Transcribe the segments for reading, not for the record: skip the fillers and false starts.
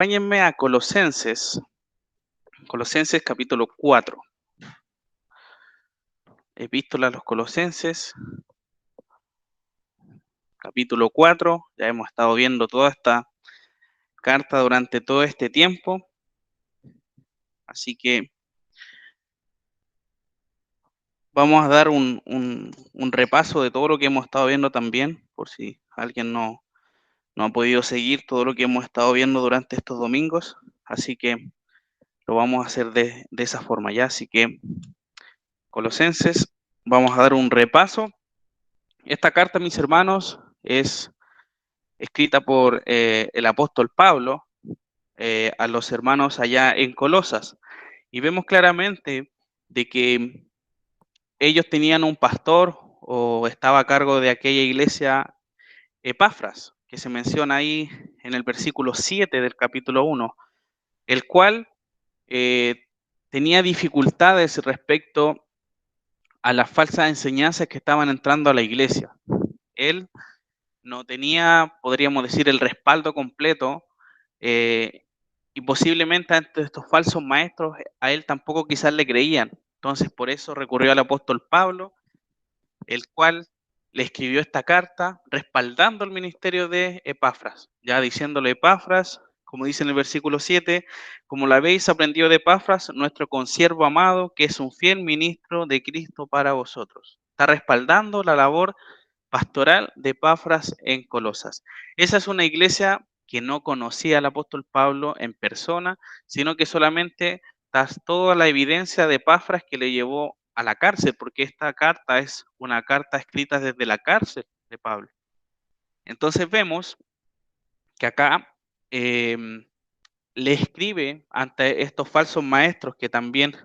Acompáñenme a Colosenses, Colosenses capítulo 4. Epístola a los Colosenses, capítulo 4. Ya hemos estado viendo toda esta carta durante todo este tiempo, así que vamos a dar un repaso de todo lo que hemos estado viendo también, por si alguien no ha podido seguir todo lo que hemos estado viendo durante estos domingos, así que lo vamos a hacer de esa forma ya. Así que Colosenses, vamos a dar un repaso. Esta carta, mis hermanos, es escrita por el apóstol Pablo a los hermanos allá en Colosas. Y vemos claramente de que ellos tenían un pastor o estaba a cargo de aquella iglesia Epafras, que se menciona ahí en el versículo 7 del capítulo 1, el cual eh, tenía dificultades respecto a las falsas enseñanzas que estaban entrando a la iglesia. Él no tenía, podríamos decir, el respaldo completo eh, y posiblemente ante estos falsos maestros a él tampoco quizás le creían. Entonces por eso recurrió al apóstol Pablo, el cual le escribió esta carta respaldando el ministerio de Epafras, ya diciéndole: Epafras, como dice en el versículo 7, como la habéis aprendido de Epafras, nuestro consiervo amado, que es un fiel ministro de Cristo para vosotros. Está respaldando la labor pastoral de Epafras en Colosas. Esa es una iglesia que no conocía al apóstol Pablo en persona, sino que solamente tras toda la evidencia de Epafras que le llevó a la cárcel, porque esta carta es una carta escrita desde la cárcel de Pablo. Entonces vemos que acá le escribe ante estos falsos maestros que también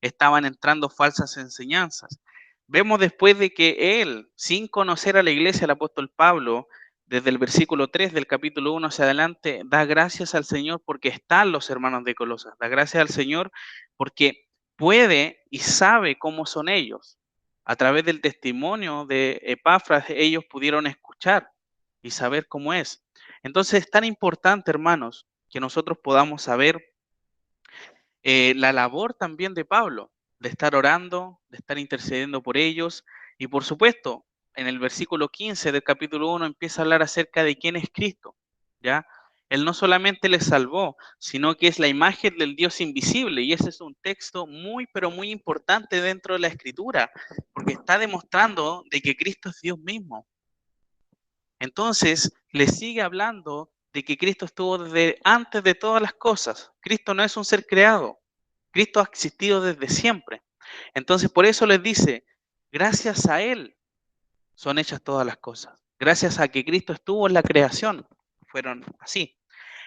estaban entrando falsas enseñanzas. Vemos después de que él, sin conocer a la iglesia, el apóstol Pablo, desde el versículo 3 del capítulo 1 hacia adelante, da gracias al Señor porque están los hermanos de Colosas. Da gracias al Señor porque puede y sabe cómo son ellos. A través del testimonio de Epafras, ellos pudieron escuchar y saber cómo es. Entonces es tan importante, hermanos, que nosotros podamos saber la labor también de Pablo, de estar orando, de estar intercediendo por ellos. Y por supuesto, en el versículo 15 del capítulo 1 empieza a hablar acerca de quién es Cristo, ¿ya? Él no solamente les salvó, sino que es la imagen del Dios invisible. Y ese es un texto muy, pero muy importante dentro de la Escritura, porque está demostrando de que Cristo es Dios mismo. Entonces, le sigue hablando de que Cristo estuvo desde antes de todas las cosas. Cristo no es un ser creado. Cristo ha existido desde siempre. Entonces, por eso les dice, gracias a Él son hechas todas las cosas. Gracias a que Cristo estuvo en la creación, fueron así.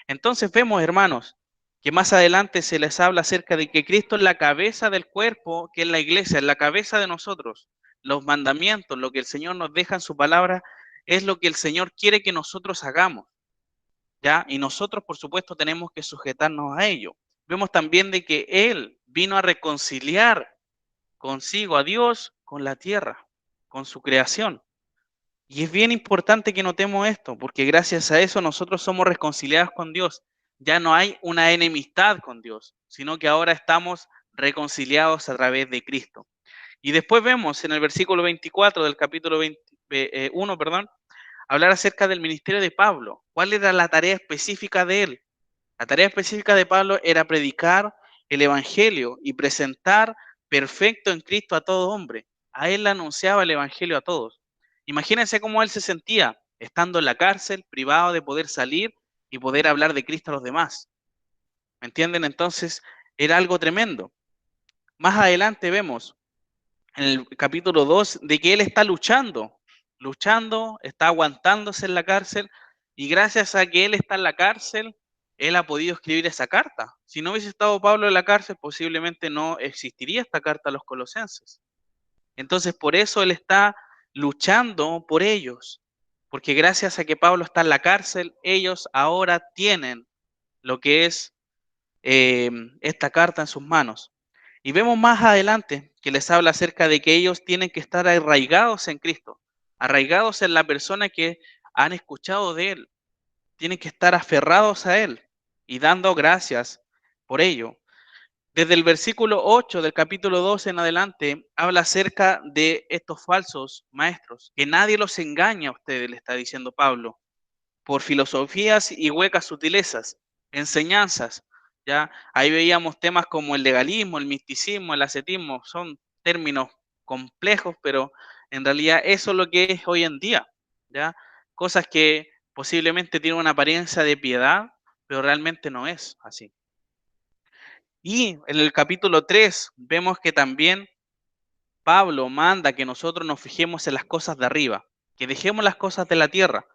Entonces vemos, hermanos, que más adelante se les habla acerca de que Cristo es la cabeza del cuerpo, que es la iglesia, es la cabeza de nosotros. Los mandamientos, lo que el Señor nos deja en su palabra, es lo que el Señor quiere que nosotros hagamos, ¿ya? Y nosotros, por supuesto, tenemos que sujetarnos a ello. Vemos también de que Él vino a reconciliar consigo a Dios con la tierra, con su creación. Y es bien importante que notemos esto, porque gracias a eso nosotros somos reconciliados con Dios. Ya no hay una enemistad con Dios, sino que ahora estamos reconciliados a través de Cristo. Y después vemos en el versículo 24 del capítulo 21, perdón, hablar acerca del ministerio de Pablo. ¿Cuál era la tarea específica de él? La tarea específica de Pablo era predicar el evangelio y presentar perfecto en Cristo a todo hombre. A él le anunciaba el evangelio a todos. Imagínense cómo él se sentía estando en la cárcel, privado de poder salir y poder hablar de Cristo a los demás. ¿Me entienden? Entonces era algo tremendo. Más adelante vemos en el capítulo 2 de que él está luchando, está aguantándose en la cárcel y gracias a que él está en la cárcel, él ha podido escribir esa carta. Si no hubiese estado Pablo en la cárcel, posiblemente no existiría esta carta a los colosenses. Entonces, por eso él está luchando por ellos, porque gracias a que Pablo está en la cárcel, ellos ahora tienen lo que es esta carta en sus manos. Y vemos más adelante que les habla acerca de que ellos tienen que estar arraigados en Cristo, arraigados en la persona que han escuchado de Él, tienen que estar aferrados a Él. y dando gracias por ello. Desde el versículo 8 del capítulo 12 en adelante, habla acerca de estos falsos maestros, que nadie los engaña a ustedes, le está diciendo Pablo, por filosofías y huecas sutilezas, enseñanzas. ¿Ya? Ahí veíamos temas como el legalismo, el misticismo, el ascetismo, son términos complejos, pero en realidad eso es lo que es hoy en día. ¿Ya? Cosas que posiblemente tienen una apariencia de piedad, pero realmente no es así. Y en el capítulo 3 vemos que también Pablo manda que nosotros nos fijemos en las cosas de arriba, que dejemos las cosas de la tierra,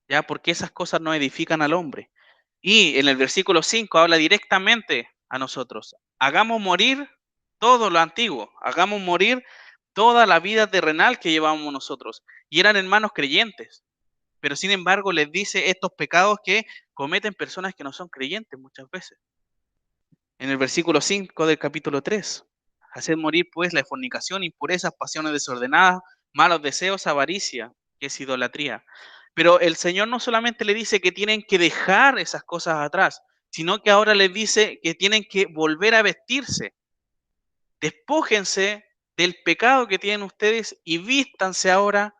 ¿ya? Porque esas cosas no edifican al hombre. Y en el versículo 5 habla directamente a nosotros. Hagamos morir todo lo antiguo, hagamos morir toda la vida terrenal que llevamos nosotros. Y eran hermanos creyentes, pero sin embargo les dice estos pecados que cometen personas que no son creyentes muchas veces. En el versículo 5 del capítulo 3, hacer morir pues la fornicación, impurezas, pasiones desordenadas, malos deseos, avaricia, que es idolatría. Pero el Señor no solamente le dice que tienen que dejar esas cosas atrás, sino que ahora les dice que tienen que volver a vestirse. Despójense del pecado que tienen ustedes y vístanse ahora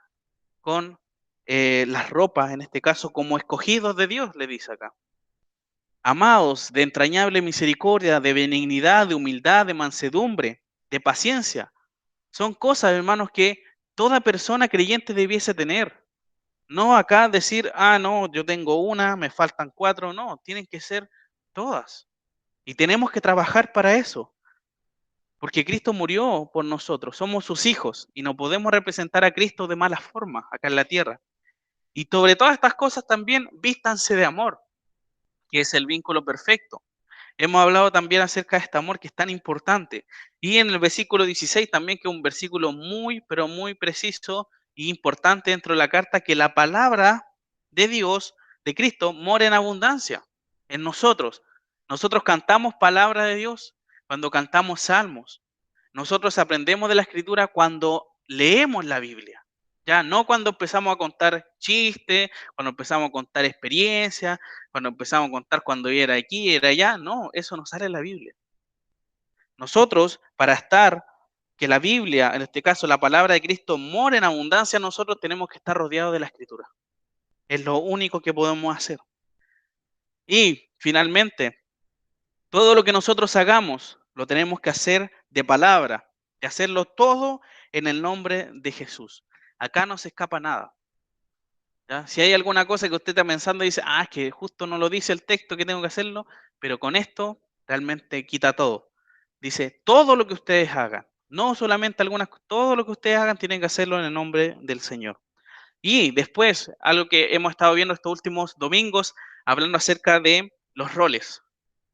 con las ropas, en este caso, como escogidos de Dios, le dice acá. Amados, de entrañable misericordia, de benignidad, de humildad, de mansedumbre, de paciencia. Son cosas, hermanos, que toda persona creyente debiese tener. No acá decir, ah, no, yo tengo una, me faltan cuatro. No, tienen que ser todas. Y tenemos que trabajar para eso. Porque Cristo murió por nosotros, somos sus hijos y no podemos representar a Cristo de mala forma acá en la tierra. Y sobre todas estas cosas también vístanse de amor, que es el vínculo perfecto. Hemos hablado también acerca de este amor que es tan importante. Y en el versículo 16 también, que es un versículo muy, pero muy preciso e importante dentro de la carta, que la palabra de Dios, de Cristo, mora en abundancia en nosotros. Nosotros cantamos palabra de Dios cuando cantamos salmos. Nosotros aprendemos de la Escritura cuando leemos la Biblia. Ya no cuando empezamos a contar chistes, cuando empezamos a contar experiencias, cuando empezamos a contar cuando era aquí, era allá. No, eso no sale en la Biblia. Nosotros, para estar, que la Biblia, en este caso la palabra de Cristo, more en abundancia, nosotros tenemos que estar rodeados de la Escritura. Es lo único que podemos hacer. Y finalmente, todo lo que nosotros hagamos, lo tenemos que hacer de palabra, de hacerlo todo en el nombre de Jesús. Acá no se escapa nada. ¿Ya? Si hay alguna cosa que usted está pensando y dice, ah, es que justo no lo dice el texto que tengo que hacerlo, pero con esto realmente quita todo. Dice, todo lo que ustedes hagan, no solamente algunas, todo lo que ustedes hagan tienen que hacerlo en el nombre del Señor. Y después, algo que hemos estado viendo estos últimos domingos, hablando acerca de los roles,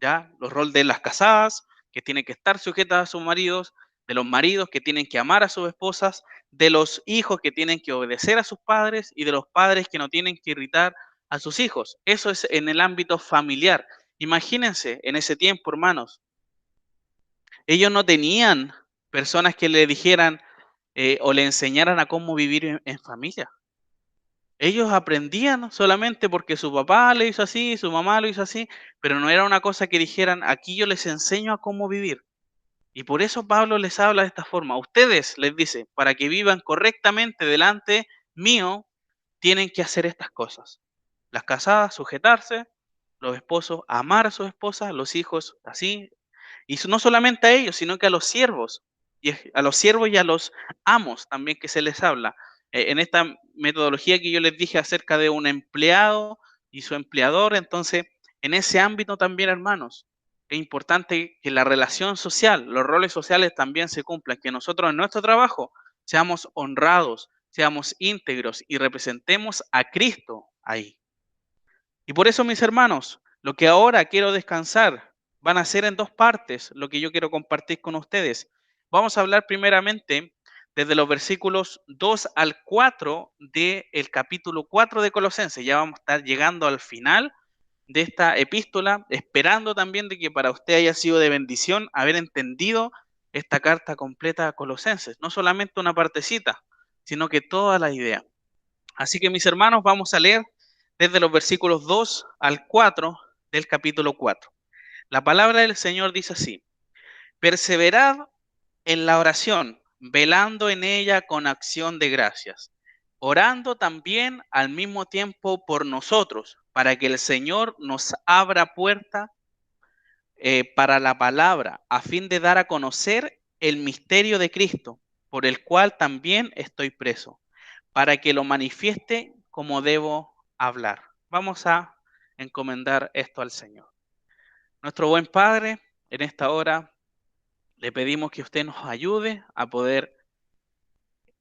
¿ya? Los roles de las casadas, que tienen que estar sujetas a sus maridos, de los maridos que tienen que amar a sus esposas, de los hijos que tienen que obedecer a sus padres y de los padres que no tienen que irritar a sus hijos. Eso es en el ámbito familiar. Imagínense en ese tiempo, hermanos, ellos no tenían personas que le dijeran o le enseñaran a cómo vivir en familia. Ellos aprendían solamente porque su papá le hizo así, su mamá lo hizo así, pero no era una cosa que dijeran, aquí yo les enseño a cómo vivir. Y por eso Pablo les habla de esta forma. Ustedes, les dice, para que vivan correctamente delante mío, tienen que hacer estas cosas. Las casadas, sujetarse, los esposos, amar a sus esposas, los hijos, así. Y no solamente a ellos, sino que a los siervos, y a los siervos y a los amos también que se les habla. En esta metodología que yo les dije acerca de un empleado y su empleador, entonces, en ese ámbito también, hermanos, es importante que la relación social, los roles sociales también se cumplan, que nosotros en nuestro trabajo seamos honrados, seamos íntegros y representemos a Cristo ahí. Y por eso, mis hermanos, lo que ahora quiero descansar van a ser en dos partes lo que yo quiero compartir con ustedes. Vamos a hablar primeramente desde los versículos 2 al 4 del capítulo 4 de Colosenses. Ya vamos a estar llegando al final de esta epístola, esperando también de que para usted haya sido de bendición haber entendido esta carta completa a Colosenses. No solamente una partecita, sino que toda la idea. Así que mis hermanos, vamos a leer desde los versículos 2 al 4 del capítulo 4. La palabra del Señor dice así: perseverad en la oración, velando en ella con acción de gracias, orando también al mismo tiempo por nosotros, para que el Señor nos abra puerta para la palabra, a fin de dar a conocer el misterio de Cristo, por el cual también estoy preso, para que lo manifieste como debo hablar. Vamos a encomendar esto al Señor. Nuestro buen Padre, en esta hora le pedimos que usted nos ayude a poder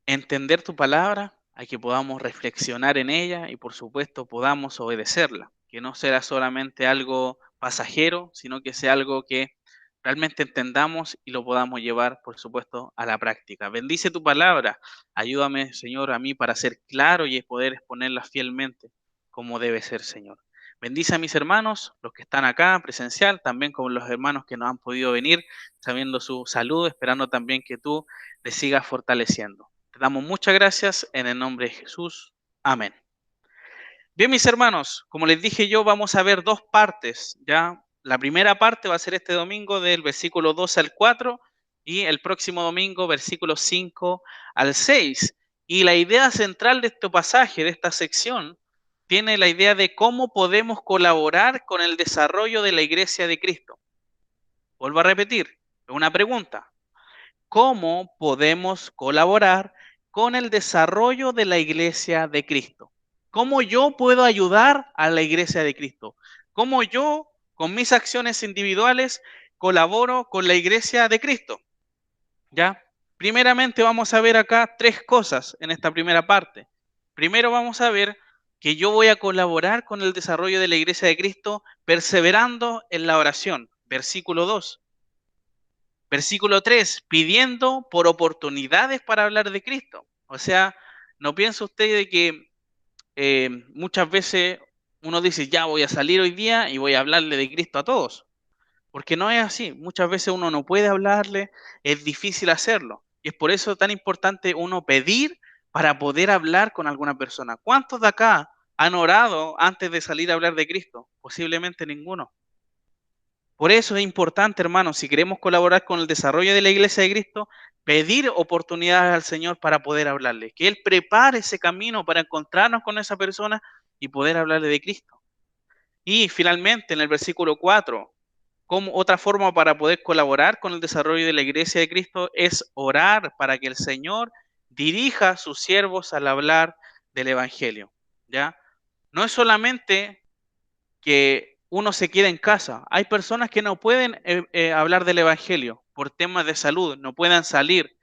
entender tu palabra, a que podamos reflexionar en ella y por supuesto podamos obedecerla, que no será solamente algo pasajero, sino que sea algo que realmente entendamos y lo podamos llevar, por supuesto, a la práctica. Bendice tu palabra, ayúdame, Señor, a mí para ser claro y poder exponerla fielmente como debe ser, Señor. Bendice a mis hermanos, los que están acá presencial, también con los hermanos que no han podido venir, sabiendo su salud, esperando también que tú les sigas fortaleciendo. Te damos muchas gracias en el nombre de Jesús. Amén. Bien, mis hermanos, como les dije yo, vamos a ver dos partes, ¿ya? La primera parte va a ser este domingo del versículo 12 al 4 y el próximo domingo versículos 5 al 6. Y la idea central de este pasaje, de esta sección, tiene la idea de cómo podemos colaborar con el desarrollo de la iglesia de Cristo. Vuelvo a repetir, es una pregunta. ¿Cómo podemos colaborar con el desarrollo de la iglesia de Cristo? ¿Cómo yo puedo ayudar a la iglesia de Cristo? ¿Cómo yo, con mis acciones individuales, colaboro con la iglesia de Cristo? ¿Ya? Primeramente vamos a ver acá tres cosas en esta primera parte. Primero vamos a ver que yo voy a colaborar con el desarrollo de la iglesia de Cristo perseverando en la oración. Versículo 2. Versículo 3, pidiendo por oportunidades para hablar de Cristo. O sea, no piensa usted de que muchas veces uno dice, ya voy a salir hoy día y voy a hablarle de Cristo a todos. Porque no es así. Muchas veces uno no puede hablarle, es difícil hacerlo. Y es por eso tan importante uno pedir para poder hablar con alguna persona. ¿Cuántos de acá han orado antes de salir a hablar de Cristo? Posiblemente ninguno. Por eso es importante, hermanos, si queremos colaborar con el desarrollo de la iglesia de Cristo, pedir oportunidades al Señor para poder hablarle, que Él prepare ese camino para encontrarnos con esa persona y poder hablarle de Cristo. Y finalmente, en el versículo 4, como otra forma para poder colaborar con el desarrollo de la iglesia de Cristo es orar para que el Señor dirija a sus siervos al hablar del Evangelio. ¿Ya? No es solamente que uno se queda en casa. Hay personas que no pueden hablar del Evangelio por temas de salud, no puedan salir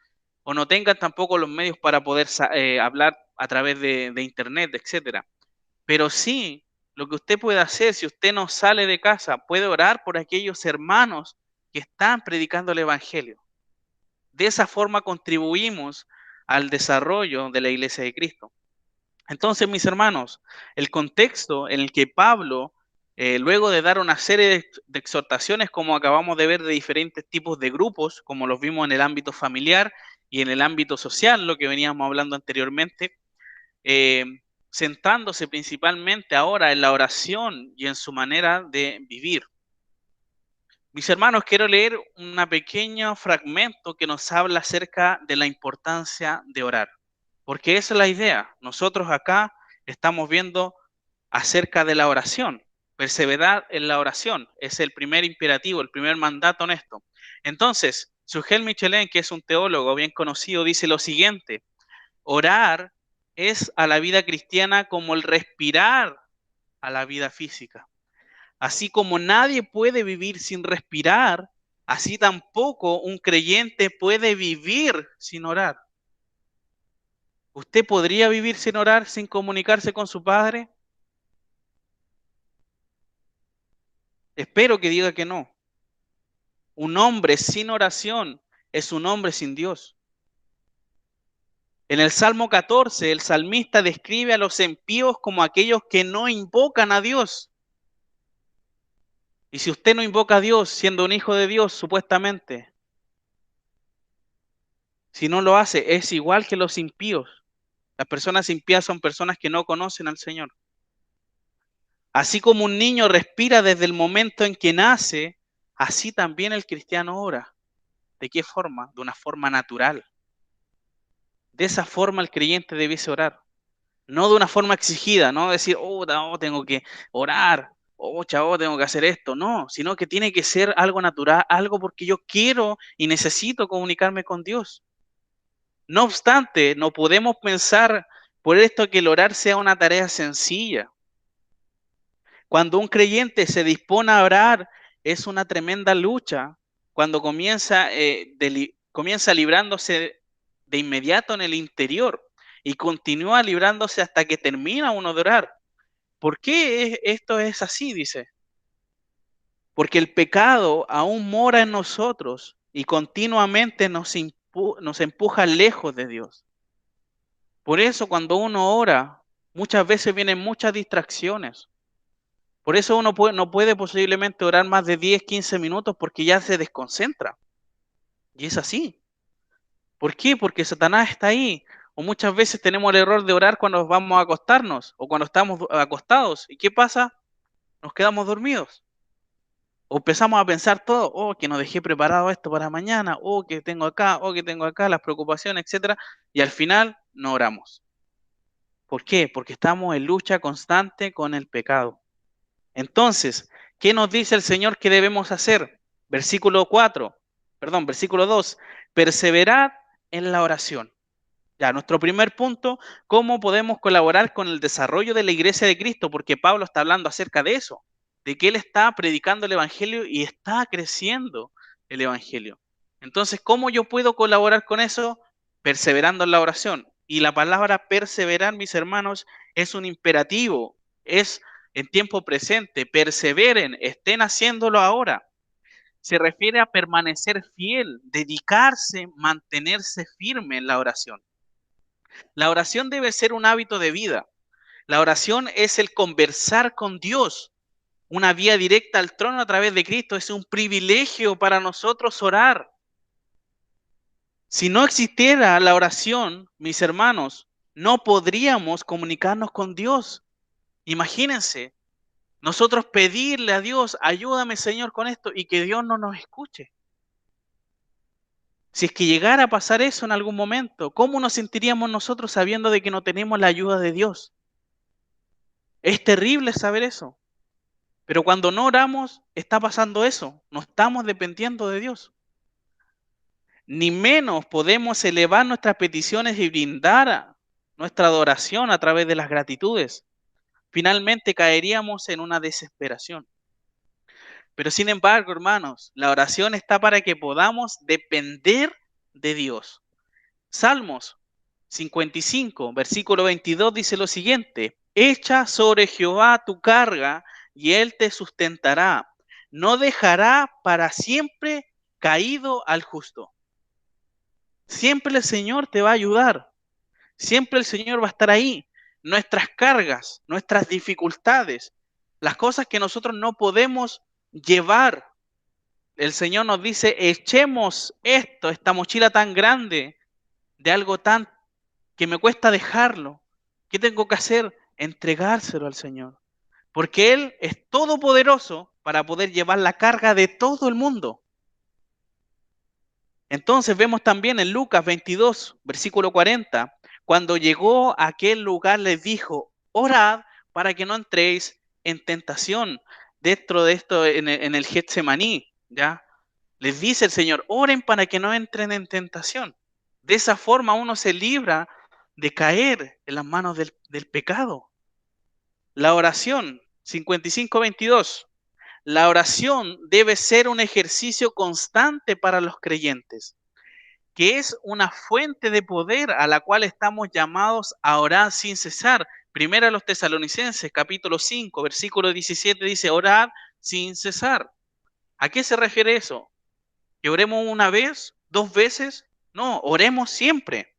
o no tengan tampoco los medios para poder hablar a través de internet, etcétera. Pero sí, lo que usted puede hacer, si usted no sale de casa, puede orar por aquellos hermanos que están predicando el Evangelio. De esa forma contribuimos al desarrollo de la iglesia de Cristo. Entonces, mis hermanos, el contexto en el que Pablo, luego de dar una serie de exhortaciones, como acabamos de ver, de diferentes tipos de grupos, como los vimos en el ámbito familiar y en el ámbito social, lo que veníamos hablando anteriormente, eh, centrándose principalmente ahora en la oración y en su manera de vivir. Mis hermanos, quiero leer un pequeño fragmento que nos habla acerca de la importancia de orar, porque esa es la idea. Nosotros acá estamos viendo acerca de la oración. Perseverar en la oración es el primer imperativo, el primer mandato en esto. Entonces, Sugel Michelin, que es un teólogo bien conocido, dice lo siguiente: orar es a la vida cristiana como el respirar a la vida física. Así como nadie puede vivir sin respirar, así tampoco un creyente puede vivir sin orar. ¿Usted podría vivir sin orar, sin comunicarse con su Padre? Espero que diga que no. Un hombre sin oración es un hombre sin Dios. En el Salmo 14, el salmista describe a los impíos como aquellos que no invocan a Dios. Y si usted no invoca a Dios siendo un hijo de Dios, supuestamente, si no lo hace, es igual que los impíos. Las personas impías son personas que no conocen al Señor. Así como un niño respira desde el momento en que nace, así también el cristiano ora. ¿De qué forma? De una forma natural. De esa forma el creyente debiese orar. No de una forma exigida, no decir, oh, no, tengo que orar, oh, chavo, tengo que hacer esto. No, sino que tiene que ser algo natural, algo porque yo quiero y necesito comunicarme con Dios. No obstante, no podemos pensar por esto que el orar sea una tarea sencilla. Cuando un creyente se dispone a orar, es una tremenda lucha. Cuando comienza librándose de inmediato en el interior y continúa librándose hasta que termina uno de orar. ¿Por qué esto es así? Dice. Porque el pecado aún mora en nosotros y continuamente nos empuja lejos de Dios. Por eso cuando uno ora, muchas veces vienen muchas distracciones. Por eso uno no puede posiblemente orar más de 10, 15 minutos porque ya se desconcentra. Y es así. ¿Por qué? Porque Satanás está ahí. O muchas veces tenemos el error de orar cuando vamos a acostarnos o cuando estamos acostados. ¿Y qué pasa? Nos quedamos dormidos. O empezamos a pensar todo, oh, que no dejé preparado esto para mañana, oh, que tengo acá, las preocupaciones, etcétera, y al final no oramos. ¿Por qué? Porque estamos en lucha constante con el pecado. Entonces, ¿qué nos dice el Señor que debemos hacer? Versículo 2, perseverad en la oración. Ya, nuestro primer punto, ¿cómo podemos colaborar con el desarrollo de la iglesia de Cristo? Porque Pablo está hablando acerca de eso, de que él está predicando el evangelio y está creciendo el evangelio. Entonces, ¿cómo yo puedo colaborar con eso? Perseverando en la oración. Y la palabra perseverar, mis hermanos, es un imperativo, es en tiempo presente. Perseveren, estén haciéndolo ahora. Se refiere a permanecer fiel, dedicarse, mantenerse firme en la oración. La oración debe ser un hábito de vida. La oración es el conversar con Dios, una vía directa al trono a través de Cristo. Es un privilegio para nosotros orar. Si no existiera la oración, mis hermanos, no podríamos comunicarnos con Dios. Imagínense, nosotros pedirle a Dios, ayúdame Señor con esto, y que Dios no nos escuche. Si es que llegara a pasar eso en algún momento, ¿cómo nos sentiríamos nosotros sabiendo de que no tenemos la ayuda de Dios? Es terrible saber eso. Pero cuando no oramos, está pasando eso. No estamos dependiendo de Dios. Ni menos podemos elevar nuestras peticiones y brindar nuestra adoración a través de las gratitudes. Finalmente caeríamos en una desesperación. Pero sin embargo, hermanos, la oración está para que podamos depender de Dios. Salmos 55, versículo 22 dice lo siguiente: echa sobre Jehová tu carga y él te sustentará. No dejará para siempre caído al justo. Siempre el Señor te va a ayudar. Siempre el Señor va a estar ahí. Nuestras cargas, nuestras dificultades, las cosas que nosotros no podemos llevar. El Señor nos dice, echemos esta mochila tan grande de algo tan que me cuesta dejarlo. ¿Qué tengo que hacer? Entregárselo al Señor. Porque Él es todopoderoso para poder llevar la carga de todo el mundo. Entonces vemos también en Lucas 22, versículo 40, cuando llegó a aquel lugar les dijo, orad para que no entréis en tentación. Dentro de esto, en el Getsemaní, ¿ya? Les dice el Señor, oren para que no entren en tentación. De esa forma uno se libra de caer en las manos del pecado. La oración, 55:22. La oración debe ser un ejercicio constante para los creyentes, que es una fuente de poder a la cual estamos llamados a orar sin cesar. Primera a los Tesalonicenses, capítulo 5, versículo 17, dice, orad sin cesar. ¿A qué se refiere eso? ¿Que oremos una vez, dos veces? No, oremos siempre.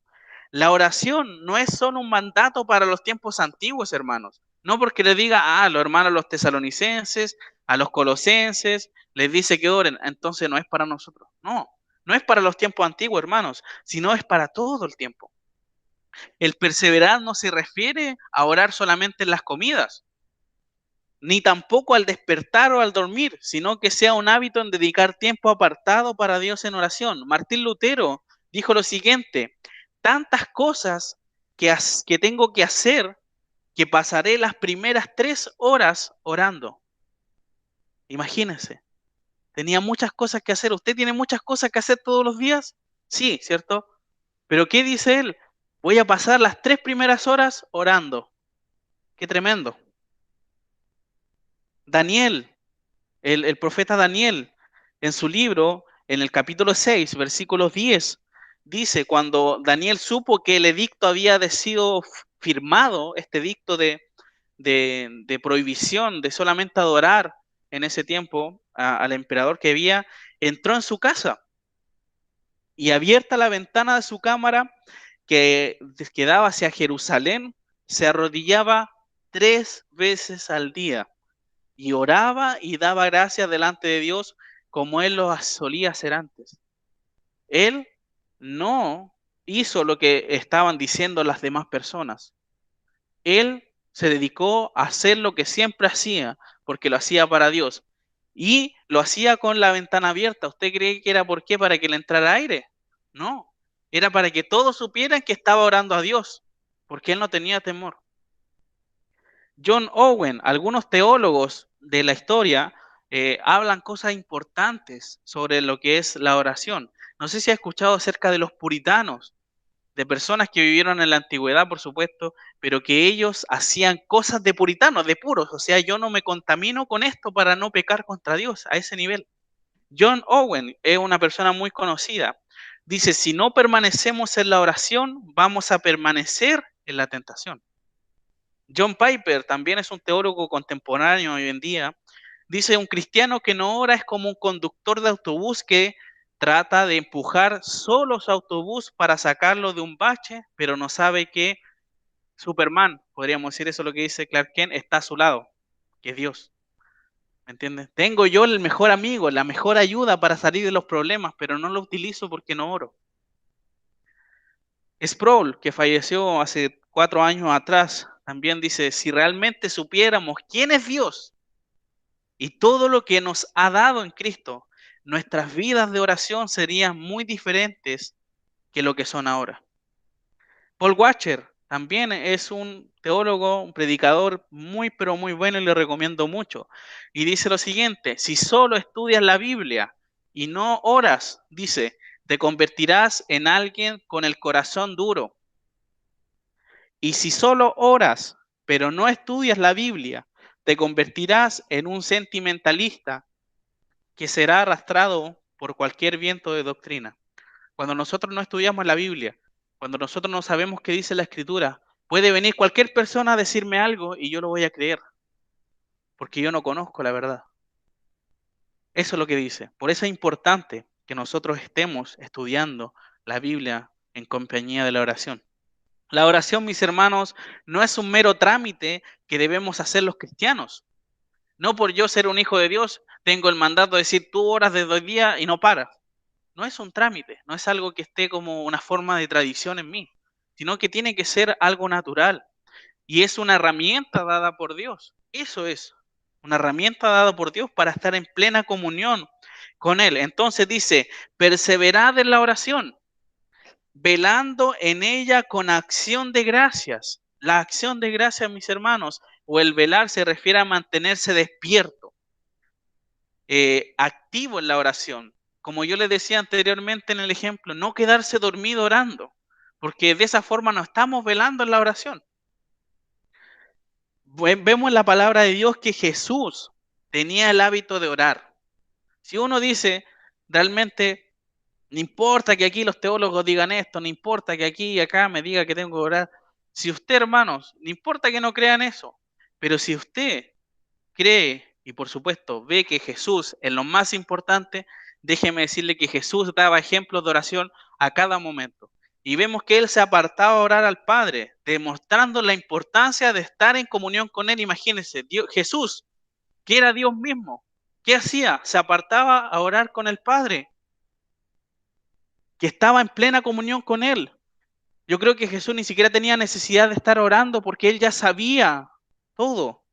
La oración no es solo un mandato para los tiempos antiguos, hermanos. No porque le diga a los hermanos los tesalonicenses, a los colosenses, les dice que oren, entonces no es para nosotros. No, no es para los tiempos antiguos, hermanos, sino es para todo el tiempo. El perseverar no se refiere a orar solamente en las comidas. ni tampoco al despertar o al dormir, sino que sea un hábito en dedicar tiempo apartado para Dios en oración. Martín Lutero dijo lo siguiente: tantas cosas que tengo que hacer que pasaré las primeras 3 horas orando. Imagínense, tenía muchas cosas que hacer. ¿Usted tiene muchas cosas que hacer todos los días? Sí, ¿cierto? Pero ¿qué dice él? Voy a pasar las 3 primeras horas orando. Qué tremendo. Daniel, el profeta Daniel, en su libro, en el capítulo 6, versículos 10, dice, cuando Daniel supo que el edicto había sido firmado, este edicto de prohibición de solamente adorar en ese tiempo al emperador que había, entró en su casa y abierta la ventana de su cámara que daba hacia Jerusalén, se arrodillaba 3 veces al día y oraba y daba gracias delante de Dios como él lo solía hacer antes. Él no hizo lo que estaban diciendo las demás personas. Él se dedicó a hacer lo que siempre hacía, porque lo hacía para Dios. Y lo hacía con la ventana abierta. ¿Usted cree que era por qué? ¿Para que le entrara aire? No, era para que todos supieran que estaba orando a Dios, porque él no tenía temor. John Owen, algunos teólogos de la historia hablan cosas importantes sobre lo que es la oración. No sé si ha escuchado acerca de los puritanos, de personas que vivieron en la antigüedad, por supuesto, pero que ellos hacían cosas de puritanos, de puros. O sea, yo no me contamino con esto para no pecar contra Dios, a ese nivel. John Owen es una persona muy conocida. Dice, si no permanecemos en la oración, vamos a permanecer en la tentación. John Piper también es un teólogo contemporáneo hoy en día. Dice, un cristiano que no ora es como un conductor de autobús que trata de empujar solo su autobús para sacarlo de un bache, pero no sabe que Superman, podríamos decir eso lo que dice Clark Kent, está a su lado, que es Dios. ¿Me entiendes? Tengo yo el mejor amigo, la mejor ayuda para salir de los problemas, pero no lo utilizo porque no oro. Sproul, que falleció hace 4 años atrás, también dice, si realmente supiéramos quién es Dios y todo lo que nos ha dado en Cristo, nuestras vidas de oración serían muy diferentes que lo que son ahora. Paul Washer también es un teólogo, un predicador muy, pero muy bueno y le recomiendo mucho. Y dice lo siguiente, si solo estudias la Biblia y no oras, dice, te convertirás en alguien con el corazón duro. Y si solo oras, pero no estudias la Biblia, te convertirás en un sentimentalista que será arrastrado por cualquier viento de doctrina. Cuando nosotros no estudiamos la Biblia, cuando nosotros no sabemos qué dice la Escritura, puede venir cualquier persona a decirme algo y yo lo voy a creer, porque yo no conozco la verdad. Eso es lo que dice. Por eso es importante que nosotros estemos estudiando la Biblia en compañía de la oración. La oración, mis hermanos, no es un mero trámite que debemos hacer los cristianos. No por yo ser un hijo de Dios, tengo el mandato de decir tú oras desde hoy día y no paras. No es un trámite, no es algo que esté como una forma de tradición en mí, sino que tiene que ser algo natural. Y es una herramienta dada por Dios. Eso es, una herramienta dada por Dios para estar en plena comunión con Él. Entonces dice, perseverad en la oración, velando en ella con acción de gracias. La acción de gracias, mis hermanos, o el velar se refiere a mantenerse despierto, activo en la oración. Como yo les decía anteriormente en el ejemplo, no quedarse dormido orando, porque de esa forma no estamos velando en la oración. Vemos en la palabra de Dios que Jesús tenía el hábito de orar. Si uno dice, realmente, no importa que aquí los teólogos digan esto, no importa que aquí y acá me diga que tengo que orar. Si usted, hermanos, no importa que no crean eso, pero si usted cree y por supuesto ve que Jesús es lo más importante, déjeme decirle que Jesús daba ejemplos de oración a cada momento. Y vemos que él se apartaba a orar al Padre, demostrando la importancia de estar en comunión con él. Imagínense, Jesús, que era Dios mismo, ¿qué hacía? Se apartaba a orar con el Padre, que estaba en plena comunión con él. Yo creo que Jesús ni siquiera tenía necesidad de estar orando porque él ya sabía todo.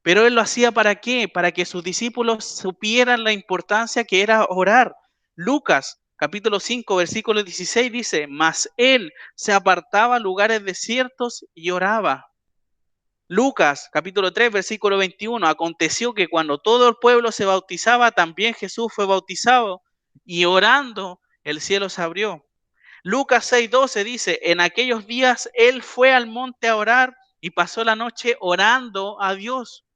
Pero él lo hacía ¿para qué? Para que sus discípulos supieran la importancia que era orar. Lucas capítulo 5, versículo 16 dice, mas él se apartaba a lugares desiertos y oraba. Lucas capítulo 3, versículo 21, aconteció que cuando todo el pueblo se bautizaba, también Jesús fue bautizado y orando el cielo se abrió. Lucas 6:12 dice, en aquellos días él fue al monte a orar y pasó la noche orando a Dios.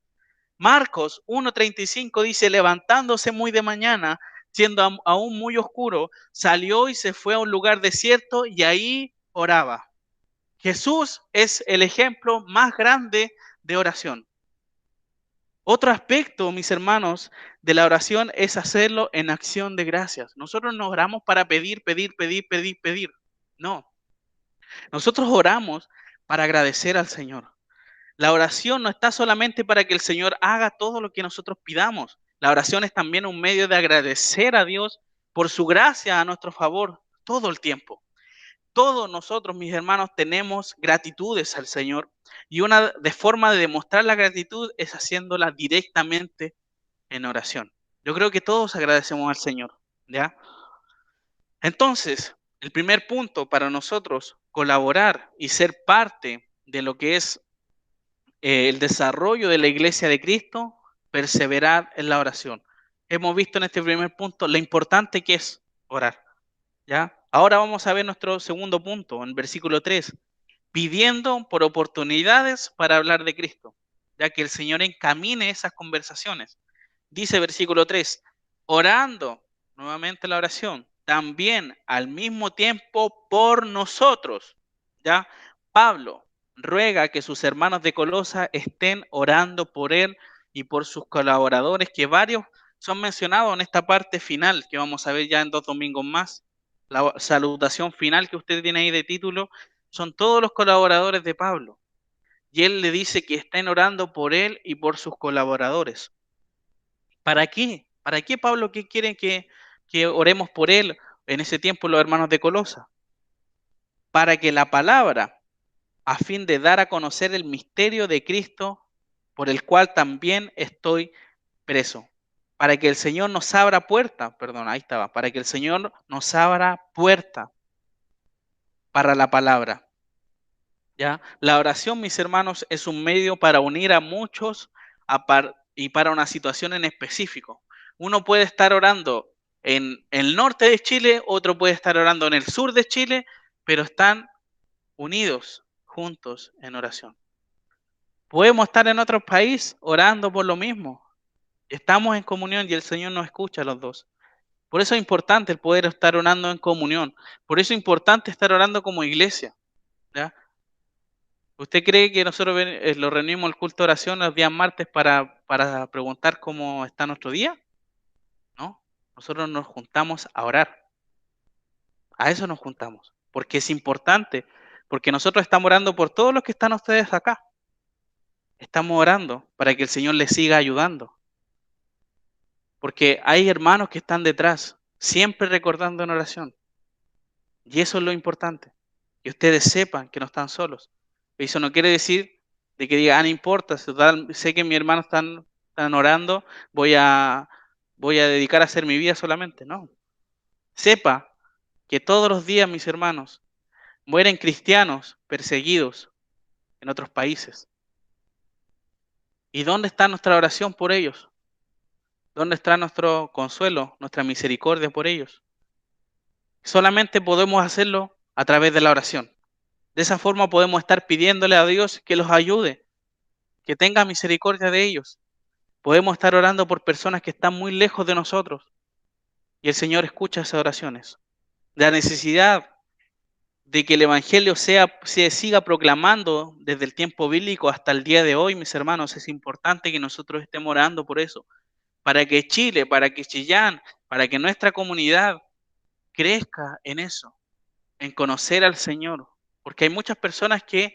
Marcos 1:35 dice, levantándose muy de mañana, siendo aún muy oscuro, salió y se fue a un lugar desierto y ahí oraba. Jesús es el ejemplo más grande de oración. Otro aspecto, mis hermanos, de la oración es hacerlo en acción de gracias. Nosotros no oramos para pedir, pedir, pedir, pedir, pedir. No, nosotros oramos para agradecer al Señor. La oración no está solamente para que el Señor haga todo lo que nosotros pidamos. La oración es también un medio de agradecer a Dios por su gracia a nuestro favor todo el tiempo. Todos nosotros, mis hermanos, tenemos gratitudes al Señor y una de forma de demostrar la gratitud es haciéndola directamente en oración. Yo creo que todos agradecemos al Señor, ¿ya? Entonces, el primer punto para nosotros colaborar y ser parte de lo que es el desarrollo de la iglesia de Cristo, perseverar en la oración. Hemos visto en este primer punto lo importante que es orar, ¿ya? Ahora vamos a ver nuestro segundo punto, en versículo 3, pidiendo por oportunidades para hablar de Cristo, ya que el Señor encamine esas conversaciones. Dice versículo 3, orando, nuevamente la oración, también al mismo tiempo por nosotros, ¿ya? Pablo ruega que sus hermanos de Colosa estén orando por él y por sus colaboradores, que varios son mencionados en esta parte final, que vamos a ver ya en 2 domingos más. La salutación final que usted tiene ahí de título, son todos los colaboradores de Pablo. Y él le dice que estén orando por él y por sus colaboradores. ¿Para qué? ¿Para qué Pablo qué quieren que oremos por él en ese tiempo los hermanos de Colosa? Para que la palabra, a fin de dar a conocer el misterio de Cristo, por el cual también estoy preso. Para que el Señor nos abra puerta, perdón, ahí estaba, para que el Señor nos abra puerta para la palabra. ¿Ya? La oración, mis hermanos, es un medio para unir a muchos y para una situación en específico. Uno puede estar orando en el norte de Chile, otro puede estar orando en el sur de Chile, pero están unidos, juntos en oración. Podemos estar en otro país orando por lo mismo. Estamos en comunión y el Señor nos escucha a los dos. Por eso es importante el poder estar orando en comunión. Por eso es importante estar orando como iglesia. ¿Ya? ¿Usted cree que nosotros lo reunimos el culto de oración los días martes para preguntar cómo está nuestro día? No, nosotros nos juntamos a orar. A eso nos juntamos. Porque es importante. Porque nosotros estamos orando por todos los que están ustedes acá. Estamos orando para que el Señor les siga ayudando. Porque hay hermanos que están detrás, siempre recordando en oración. Y eso es lo importante. Que ustedes sepan que no están solos. Eso no quiere decir de que diga, no importa, sé que mis hermanos están orando, voy a dedicar a hacer mi vida solamente. No. Sepa que todos los días, mis hermanos, mueren cristianos perseguidos en otros países. ¿Y dónde está nuestra oración por ellos? ¿Dónde está nuestro consuelo, nuestra misericordia por ellos? Solamente podemos hacerlo a través de la oración. De esa forma podemos estar pidiéndole a Dios que los ayude, que tenga misericordia de ellos. Podemos estar orando por personas que están muy lejos de nosotros y el Señor escucha esas oraciones. La necesidad de que el Evangelio se siga proclamando desde el tiempo bíblico hasta el día de hoy, mis hermanos, es importante que nosotros estemos orando por eso, para que Chile, para que Chillán, para que nuestra comunidad crezca en eso, en conocer al Señor, porque hay muchas personas que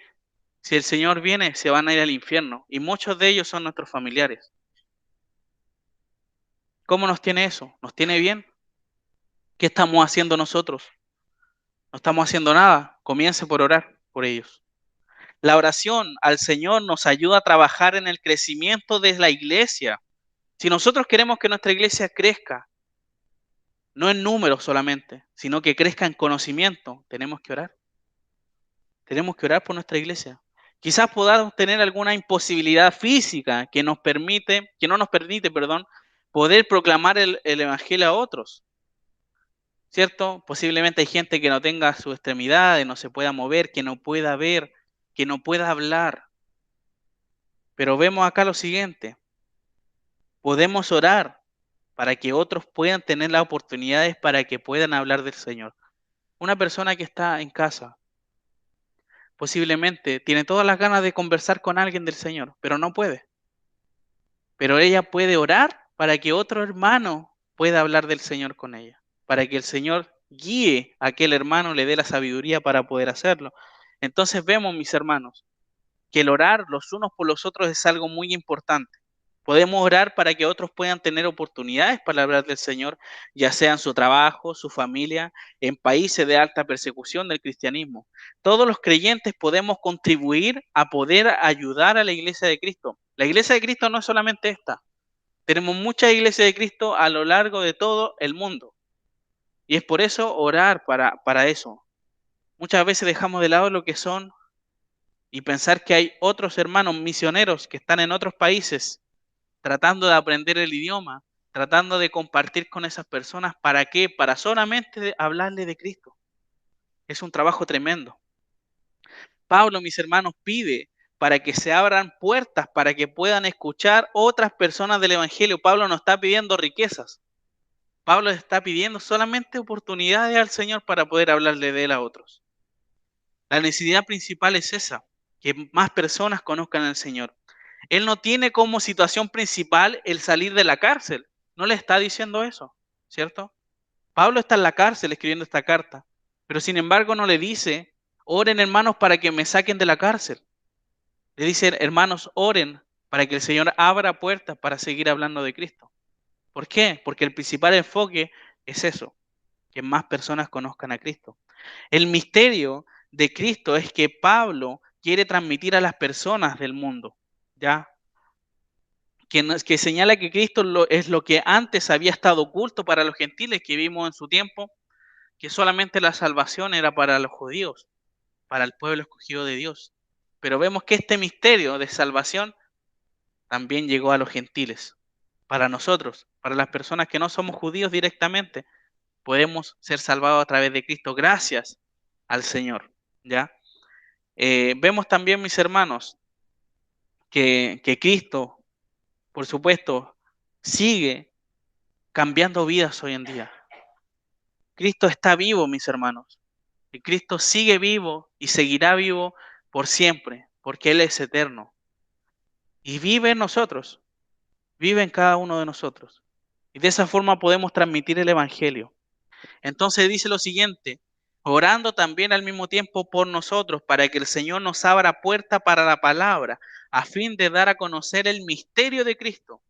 si el Señor viene se van a ir al infierno y muchos de ellos son nuestros familiares. ¿Cómo nos tiene eso? ¿Nos tiene bien? ¿Qué estamos haciendo nosotros? No estamos haciendo nada. Comience por orar por ellos. La oración al Señor nos ayuda a trabajar en el crecimiento de la iglesia. Si nosotros queremos que nuestra iglesia crezca, no en números solamente, sino que crezca en conocimiento, tenemos que orar. Tenemos que orar por nuestra iglesia. Quizás podamos tener alguna imposibilidad física que no nos permite, perdón, poder proclamar el evangelio a otros, ¿cierto? Posiblemente hay gente que no tenga sus extremidades, no se pueda mover, que no pueda ver, que no pueda hablar. Pero vemos acá lo siguiente: podemos orar para que otros puedan tener las oportunidades para que puedan hablar del Señor. Una persona que está en casa, posiblemente tiene todas las ganas de conversar con alguien del Señor, pero no puede. Pero ella puede orar para que otro hermano pueda hablar del Señor con ella, para que el Señor guíe a aquel hermano, le dé la sabiduría para poder hacerlo. Entonces vemos, mis hermanos, que el orar los unos por los otros es algo muy importante. Podemos orar para que otros puedan tener oportunidades para hablar del Señor, ya sea en su trabajo, su familia, en países de alta persecución del cristianismo. Todos los creyentes podemos contribuir a poder ayudar a la iglesia de Cristo. La iglesia de Cristo no es solamente esta. Tenemos muchas iglesias de Cristo a lo largo de todo el mundo. Y es por eso orar para eso. Muchas veces dejamos de lado lo que son y pensar que hay otros hermanos misioneros que están en otros países tratando de aprender el idioma, tratando de compartir con esas personas. ¿Para qué? Para solamente hablarle de Cristo. Es un trabajo tremendo. Pablo, mis hermanos, pide para que se abran puertas, para que puedan escuchar otras personas del Evangelio. Pablo no está pidiendo riquezas. Pablo está pidiendo solamente oportunidades al Señor para poder hablarle de Él a otros. La necesidad principal es esa, que más personas conozcan al Señor. Él no tiene como situación principal el salir de la cárcel. No le está diciendo eso, ¿cierto? Pablo está en la cárcel escribiendo esta carta, pero sin embargo no le dice: oren hermanos para que me saquen de la cárcel. Le dice: hermanos, oren para que el Señor abra puertas para seguir hablando de Cristo. ¿Por qué? Porque el principal enfoque es eso, que más personas conozcan a Cristo. El misterio de Cristo es que Pablo quiere transmitir a las personas del mundo, ¿ya? Que señala que Cristo es lo que antes había estado oculto para los gentiles, que vimos en su tiempo, que solamente la salvación era para los judíos, para el pueblo escogido de Dios. Pero vemos que este misterio de salvación también llegó a los gentiles. Para nosotros, para las personas que no somos judíos directamente, podemos ser salvados a través de Cristo gracias al Señor, ¿ya? Vemos también, mis hermanos, que Cristo, por supuesto, sigue cambiando vidas hoy en día. Cristo está vivo, mis hermanos. Y Cristo sigue vivo y seguirá vivo por siempre, porque Él es eterno. Y vive en nosotros, vive en cada uno de nosotros. Y de esa forma podemos transmitir el Evangelio. Entonces dice lo siguiente: orando también al mismo tiempo por nosotros, para que el Señor nos abra puerta para la palabra, a fin de dar a conocer el misterio de Cristo,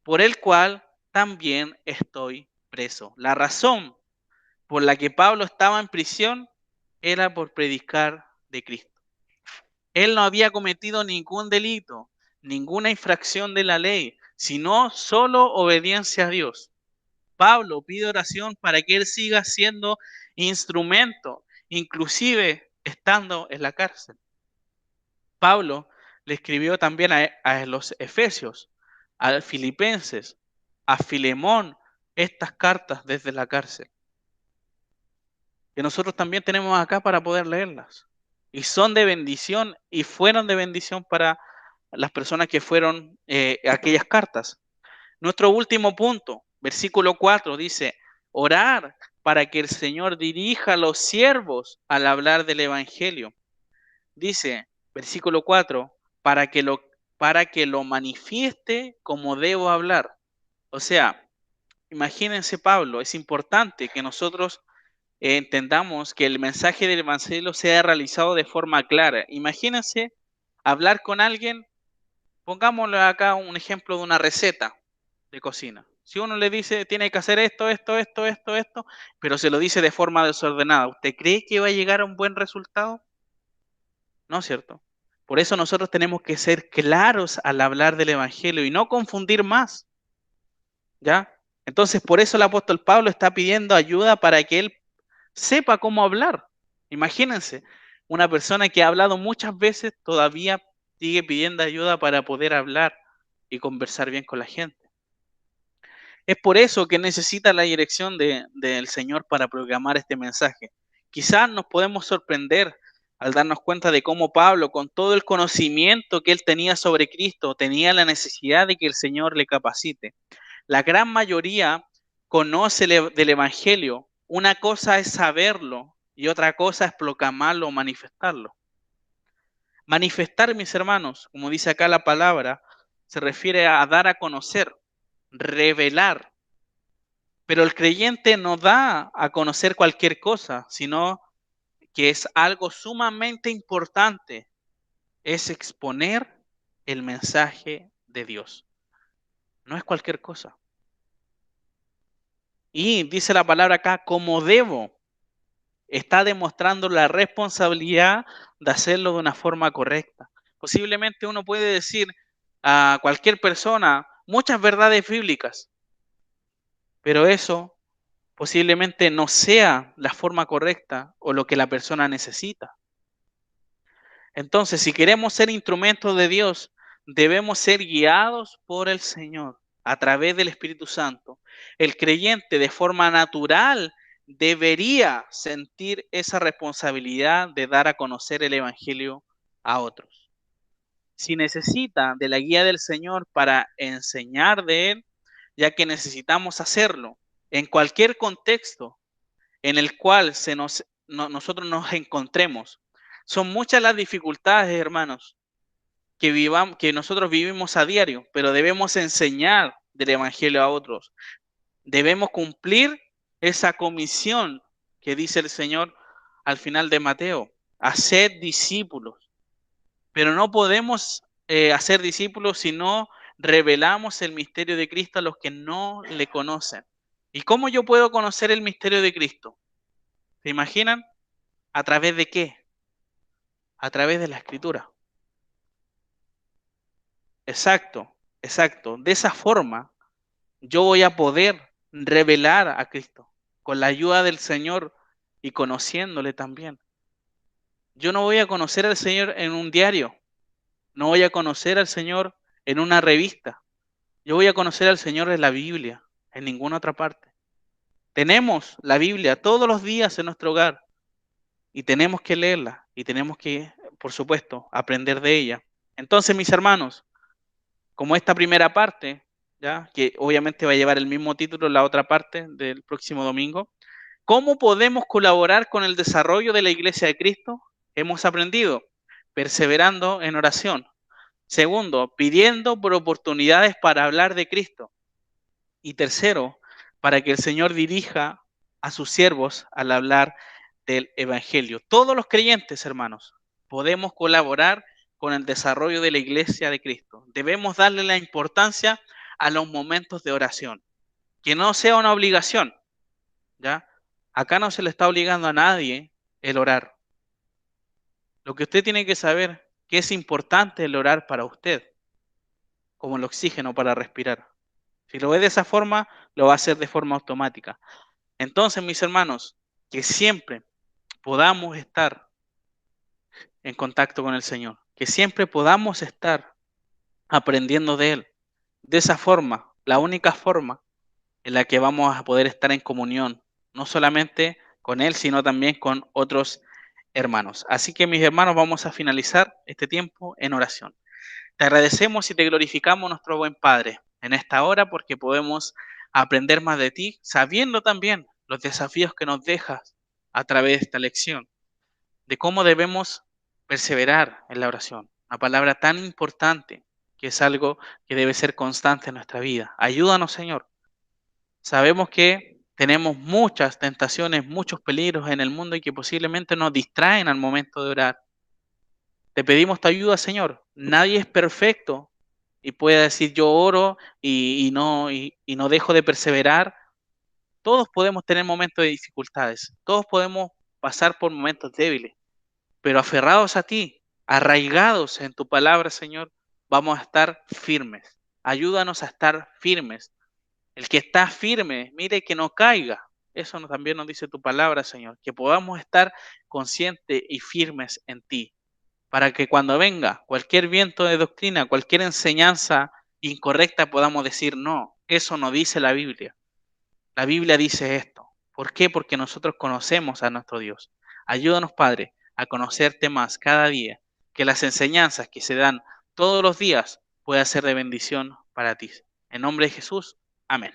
por el cual también estoy preso. La razón por la que Pablo estaba en prisión era por predicar de Cristo. Él no había cometido ningún delito, ninguna infracción de la ley, sino solo obediencia a Dios. Pablo pide oración para que él siga siendo instrumento, inclusive estando en la cárcel. Pablo le escribió también a los Efesios, a Filipenses, a Filemón, estas cartas desde la cárcel, que nosotros también tenemos acá para poder leerlas. Y son de bendición y fueron de bendición para las personas que fueron aquellas cartas. Nuestro último punto, versículo 4, dice: orar para que el Señor dirija a los siervos al hablar del Evangelio. Dice, versículo 4, para que lo manifieste como debo hablar. O sea, imagínense, Pablo, es importante que nosotros entendamos que el mensaje del Evangelio sea realizado de forma clara. Imagínense hablar con alguien, pongámosle acá un ejemplo de una receta de cocina. Si uno le dice, tiene que hacer esto, esto, pero se lo dice de forma desordenada, ¿usted cree que va a llegar a un buen resultado? No es cierto. Por eso nosotros tenemos que ser claros al hablar del Evangelio y no confundir más, ¿ya? Entonces, por eso el apóstol Pablo está pidiendo ayuda para que él sepa cómo hablar. Imagínense, una persona que ha hablado muchas veces todavía sigue pidiendo ayuda para poder hablar y conversar bien con la gente. Es por eso que necesita la dirección del Señor para programar este mensaje. Quizás nos podemos sorprender al darnos cuenta de cómo Pablo, con todo el conocimiento que él tenía sobre Cristo, tenía la necesidad de que el Señor le capacite. La gran mayoría conoce del Evangelio. Una cosa es saberlo y otra cosa es proclamarlo o manifestarlo. Manifestar, mis hermanos, como dice acá la palabra, se refiere a dar a conocer, revelar. Pero el creyente no da a conocer cualquier cosa, sino que es algo sumamente importante, es exponer el mensaje de Dios. No es cualquier cosa. Y dice la palabra acá, como debo, está demostrando la responsabilidad de hacerlo de una forma correcta. Posiblemente uno puede decir a cualquier persona muchas verdades bíblicas, pero eso posiblemente no sea la forma correcta o lo que la persona necesita. Entonces, si queremos ser instrumentos de Dios, debemos ser guiados por el Señor a través del Espíritu Santo. El creyente de forma natural debería sentir esa responsabilidad de dar a conocer el Evangelio a otros. Si necesita de la guía del Señor para enseñar de Él, ya que necesitamos hacerlo en cualquier contexto en el cual nosotros nos encontremos. Son muchas las dificultades, hermanos, que nosotros vivimos a diario, pero debemos enseñar del Evangelio a otros. Debemos cumplir esa comisión que dice el Señor al final de Mateo, hacer discípulos. Pero no podemos hacer discípulos si no revelamos el misterio de Cristo a los que no le conocen. ¿Y cómo yo puedo conocer el misterio de Cristo? ¿Se imaginan? ¿A través de qué? A través de la escritura. Exacto, exacto. De esa forma yo voy a poder revelar a Cristo con la ayuda del Señor y conociéndole también. Yo no voy a conocer al Señor en un diario, no voy a conocer al Señor en una revista. Yo voy a conocer al Señor en la Biblia, en ninguna otra parte. Tenemos la Biblia todos los días en nuestro hogar y tenemos que leerla y tenemos que, por supuesto, aprender de ella. Entonces, mis hermanos, como esta primera parte, ¿ya? Que obviamente va a llevar el mismo título la otra parte del próximo domingo, ¿cómo podemos colaborar con el desarrollo de la Iglesia de Cristo? Hemos aprendido perseverando en oración. Segundo, pidiendo por oportunidades para hablar de Cristo. Y tercero, para que el Señor dirija a sus siervos al hablar del Evangelio. Todos los creyentes, hermanos, podemos colaborar con el desarrollo de la iglesia de Cristo. Debemos darle la importancia a los momentos de oración. Que no sea una obligación, ¿ya? Acá no se le está obligando a nadie el orar. Lo que usted tiene que saber que es importante el orar para usted, como el oxígeno para respirar. Si lo ve de esa forma, lo va a hacer de forma automática. Entonces, mis hermanos, que siempre podamos estar en contacto con el Señor, que siempre podamos estar aprendiendo de Él. De esa forma, la única forma en la que vamos a poder estar en comunión, no solamente con Él, sino también con otros hermanos. Así que, mis hermanos, vamos a finalizar este tiempo en oración. Te agradecemos y te glorificamos, nuestro buen Padre, en esta hora porque podemos aprender más de ti, sabiendo también los desafíos que nos dejas a través de esta lección, de cómo debemos perseverar en la oración, una palabra tan importante que es algo que debe ser constante en nuestra vida. Ayúdanos, Señor. Sabemos que tenemos muchas tentaciones, muchos peligros en el mundo y que posiblemente nos distraen al momento de orar. Te pedimos tu ayuda, Señor. Nadie es perfecto y puede decir yo oro y no dejo de perseverar. Todos podemos tener momentos de dificultades, todos podemos pasar por momentos débiles, pero aferrados a ti, arraigados en tu palabra, Señor, vamos a estar firmes. Ayúdanos a estar firmes. El que está firme, mire que no caiga. Eso también nos dice tu palabra, Señor, que podamos estar conscientes y firmes en ti, para que cuando venga cualquier viento de doctrina, cualquier enseñanza incorrecta, podamos decir, no, eso no dice la Biblia. La Biblia dice esto. ¿Por qué? Porque nosotros conocemos a nuestro Dios. Ayúdanos, Padre, a conocerte más cada día, que las enseñanzas que se dan todos los días puedan ser de bendición para ti. En nombre de Jesús, amén.